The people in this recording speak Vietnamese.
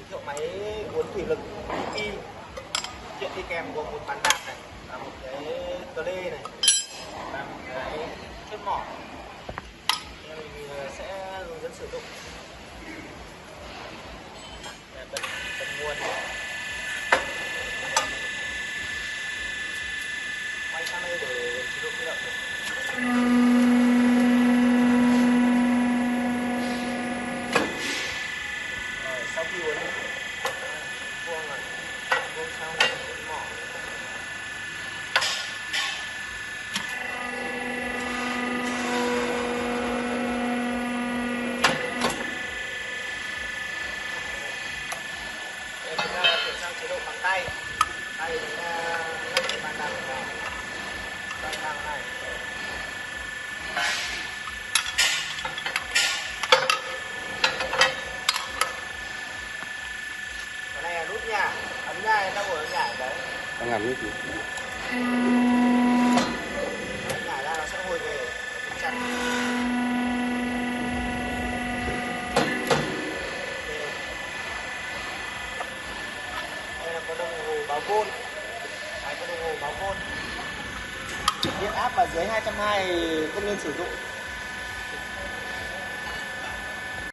thiệu máy cuốn thủy lực Tiki. Kiện đi kèm gồm một bàn đạp này và một cái cờ lê này và một cái chốt mỏ. Mình sẽ hướng dẫn sử dụng. Bật nguồn, quay sang đây để sử dụng tự động này. Sau khi uốn vuông rồi, vuông xong uốn mỏ. Đây chúng ta chuyển sang chế độ bằng tay. Tay chúng ta lắp cái bàn đạp vào, tay vào này. Cái này là nút nha, ấn ra ta vừa nhảy đấy. Đang làm cái gì? Nhảy ra nó sẽ hồi về chặt. Đây là có đồng hồ báo vôn. Đấy, có đồng hồ báo vôn. Điện áp và dưới 220 công nhân sử dụng.